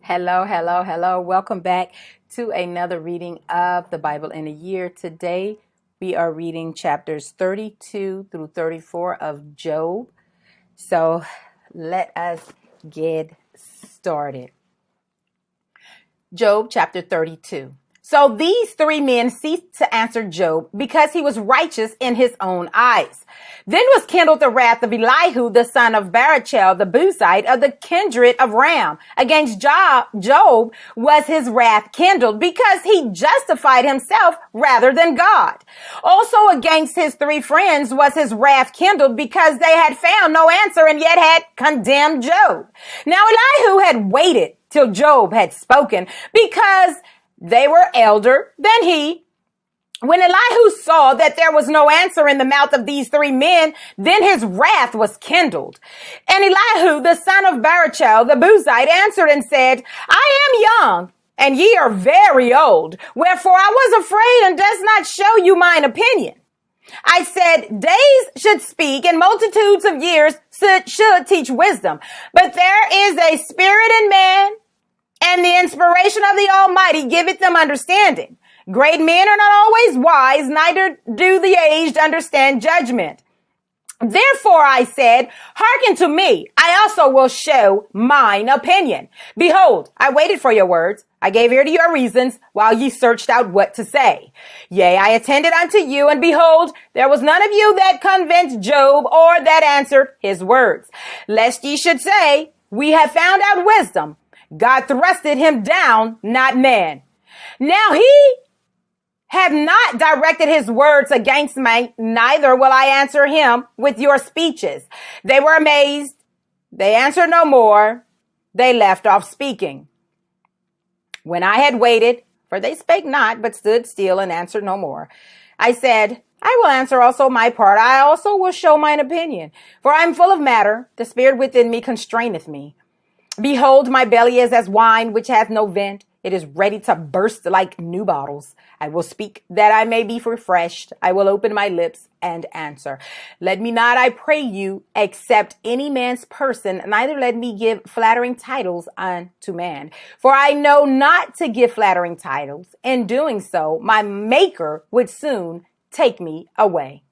Hello, hello, hello. Welcome back to another reading of the Bible in a year. Today, we are reading chapters 32 through 34 of Job. So let us get started. Job chapter 32. So these three men ceased to answer Job because he was righteous in his own eyes. Then was kindled the wrath of Elihu, the son of Barachel, the Buzite of the kindred of Ram. Against Job was his wrath kindled because he justified himself rather than God. Also against his three friends was his wrath kindled because they had found no answer and yet had condemned Job. Now Elihu had waited till Job had spoken because they were elder than he. When Elihu saw that there was no answer in the mouth of these three men, then his wrath was kindled. And Elihu, the son of Barachel, the Buzite, answered and said, I am young, and ye are very old. Wherefore I was afraid and does not show you mine opinion. I said, days should speak and multitudes of years should teach wisdom. But there is a spirit in man, and the inspiration of the Almighty giveth them understanding. Great men are not always wise, neither do the aged understand judgment. Therefore I said, hearken to me, I also will show mine opinion. Behold, I waited for your words. I gave ear to your reasons while ye searched out what to say. Yea, I attended unto you, and behold, there was none of you that convinced Job or that answered his words. Lest ye should say, we have found out wisdom. God thrusted him down, not man. Now he have not directed his words against me, neither will I answer him with your speeches. They were amazed. They answered no more. They left off speaking. When I had waited, for they spake not, but stood still and answered no more, I said, I will answer also my part. I also will show mine opinion. For I am full of matter. The spirit within me constraineth me. Behold, my belly is as wine which hath no vent. It is ready to burst like new bottles. I will speak that I may be refreshed. I will open my lips and answer. Let me not, I pray you, accept any man's person, neither let me give flattering titles unto man. For I know not to give flattering titles. In doing so, my maker would soon take me away.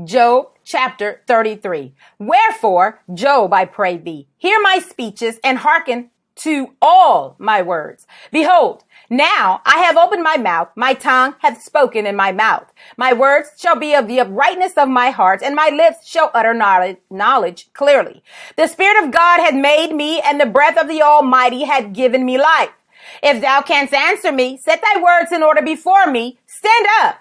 Job chapter 33. Wherefore, Job, I pray thee, hear my speeches and hearken to all my words. Behold, now I have opened my mouth, my tongue hath spoken in my mouth. My words shall be of the uprightness of my heart, and my lips shall utter knowledge clearly. The Spirit of God had made me, and the breath of the Almighty had given me life. If thou canst answer me, set thy words in order before me. Stand up.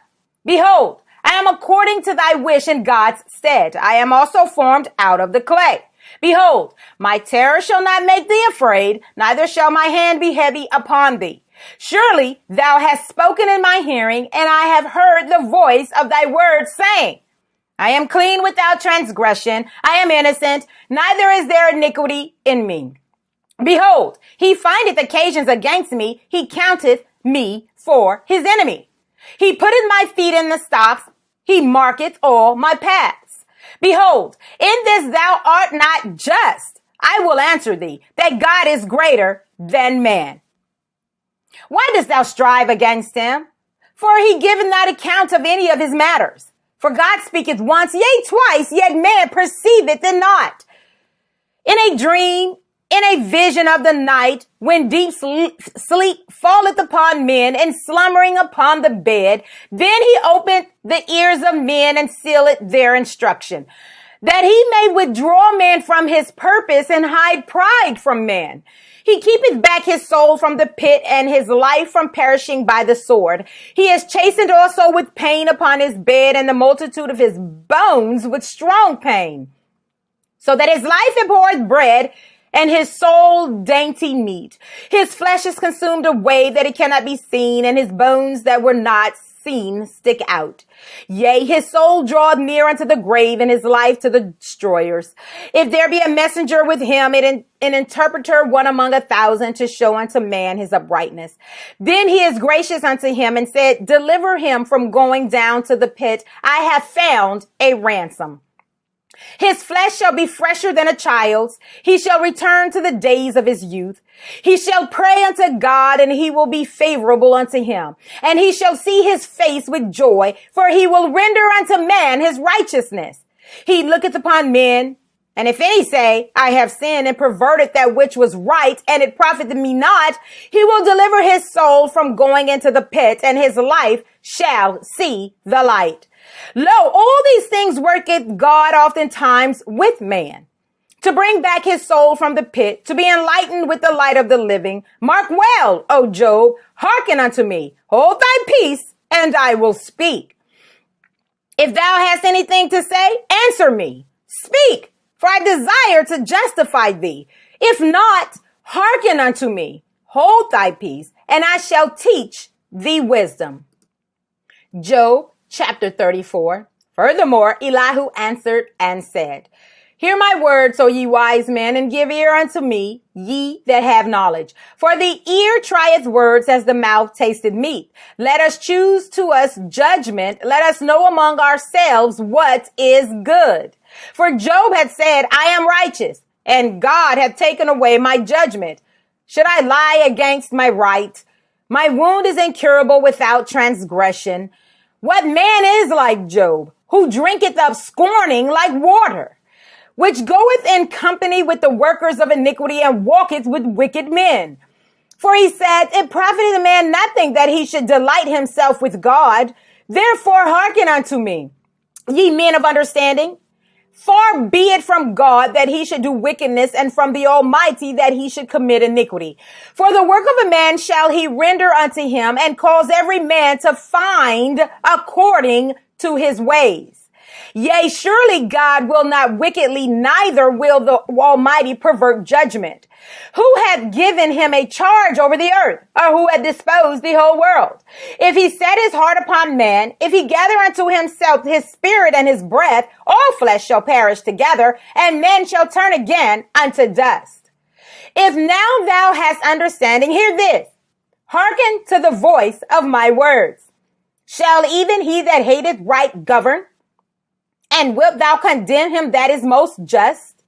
Behold, I am according to thy wish in God's stead. I am also formed out of the clay. Behold, my terror shall not make thee afraid, neither shall my hand be heavy upon thee. Surely thou hast spoken in my hearing, and I have heard the voice of thy words, saying, I am clean without transgression. I am innocent, neither is there iniquity in me. Behold, he findeth occasions against me. He counteth me for his enemy. He putteth my feet in the stocks. He marketh all my paths. Behold, in this thou art not just. I will answer thee that God is greater than man. Why dost thou strive against him? For he giveth not account of any of his matters. For God speaketh once, yea, twice, yet man perceiveth it not. In a dream, in a vision of the night, when deep sleep falleth upon men and slumbering upon the bed, then he opened the ears of men and sealeth their instruction, that he may withdraw man from his purpose and hide pride from man. He keepeth back his soul from the pit and his life from perishing by the sword. He is chastened also with pain upon his bed, and the multitude of his bones with strong pain, so that his life abhorreth bread, and his soul dainty meat. His flesh is consumed away that it cannot be seen, and his bones that were not seen stick out. Yea, his soul draweth near unto the grave, and his life to the destroyers. If there be a messenger with him, an interpreter, one among 1,000, to show unto man his uprightness, then he is gracious unto him and said, deliver him from going down to the pit. I have found a ransom. His flesh shall be fresher than a child's. He shall return to the days of his youth. He shall pray unto God, and he will be favorable unto him. And he shall see his face with joy, for he will render unto man his righteousness. He looketh upon men, and if any say, I have sinned and perverted that which was right, and it profited me not, he will deliver his soul from going into the pit, and his life shall see the light. Lo, all these things worketh God oftentimes with man, to bring back his soul from the pit, to be enlightened with the light of the living. Mark well, O Job, hearken unto me, hold thy peace, and I will speak. If thou hast anything to say, answer me. Speak, for I desire to justify thee. If not, hearken unto me, hold thy peace, and I shall teach thee wisdom. Job chapter 34. Furthermore, Elihu answered and said, Hear my words, O ye wise men, and give ear unto me, ye that have knowledge. For the ear trieth words as the mouth tasted meat. Let us choose to us judgment. Let us know among ourselves what is good. For Job had said, I am righteous, and God hath taken away my judgment. Should I lie against my right? My wound is incurable without transgression. What man is like Job, who drinketh up scorning like water, which goeth in company with the workers of iniquity and walketh with wicked men? For he said, It profiteth a man nothing that he should delight himself with God. Therefore hearken unto me, ye men of understanding. Far be it from God that he should do wickedness, and from the Almighty that he should commit iniquity. For the work of a man shall he render unto him, and cause every man to find according to his ways. Yea, surely God will not wickedly, neither will the Almighty pervert judgment. Who hath given him a charge over the earth, or who hath disposed the whole world? If he set his heart upon man, if he gather unto himself his spirit and his breath, all flesh shall perish together, and men shall turn again unto dust. If now thou hast understanding, hear this. Hearken to the voice of my words. Shall even he that hateth right govern? And wilt thou condemn him that is most just?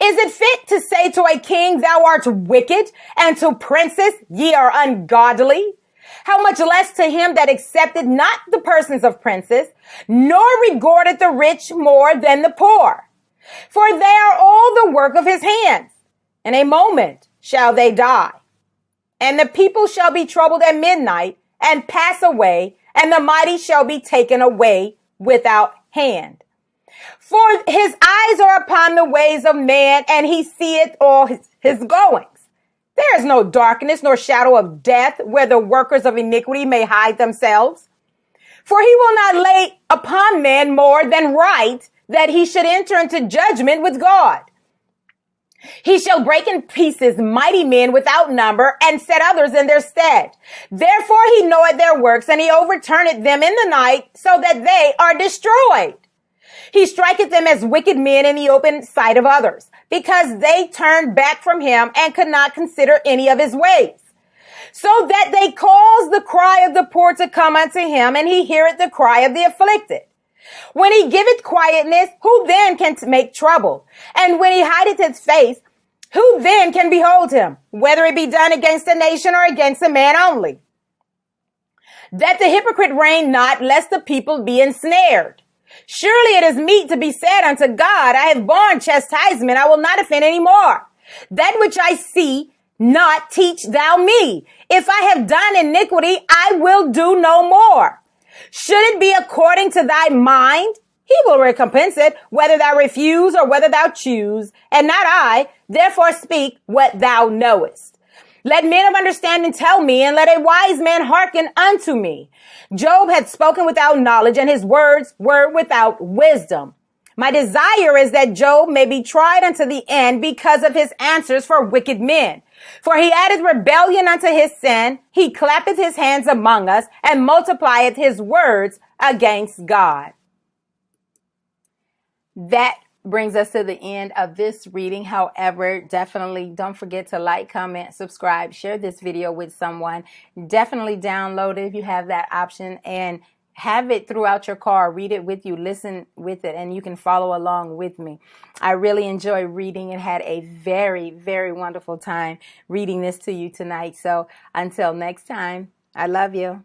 Is it fit to say to a king, thou art wicked, and to princes, ye are ungodly? How much less to him that accepted not the persons of princes, nor regarded the rich more than the poor? For they are all the work of his hands. In a moment shall they die. And the people shall be troubled at midnight, and pass away, and the mighty shall be taken away without hand. For his eyes are upon the ways of man, and he seeth all his goings. There is no darkness nor shadow of death where the workers of iniquity may hide themselves. For he will not lay upon man more than right, that he should enter into judgment with God. He shall break in pieces mighty men without number, and set others in their stead. Therefore he knoweth their works, and he overturneth them in the night, so that they are destroyed. He striketh them as wicked men in the open sight of others, because they turned back from him and could not consider any of his ways. So that they cause the cry of the poor to come unto him, and he heareth the cry of the afflicted. When he giveth quietness, who then can make trouble? And when he hideth his face, who then can behold him? Whether it be done against a nation or against a man only. That the hypocrite reign not, lest the people be ensnared. Surely it is meet to be said unto God, I have borne chastisement, I will not offend any more. That which I see not teach thou me. If I have done iniquity, I will do no more. Should it be according to thy mind, he will recompense it, whether thou refuse or whether thou choose, and not I. Therefore speak what thou knowest. Let men of understanding tell me, and let a wise man hearken unto me. Job had spoken without knowledge, and his words were without wisdom. My desire is that Job may be tried unto the end because of his answers for wicked men. For he added rebellion unto his sin. He clappeth his hands among us, and multiplieth his words against God. That brings us to the end of this reading. However, definitely don't forget to like, comment, subscribe, share this video with someone. Definitely download it if you have that option, and have it throughout your car. Read it with you. Listen with it. And you can follow along with me. I really enjoy reading and had a very, very wonderful time reading this to you tonight. So until next time, I love you.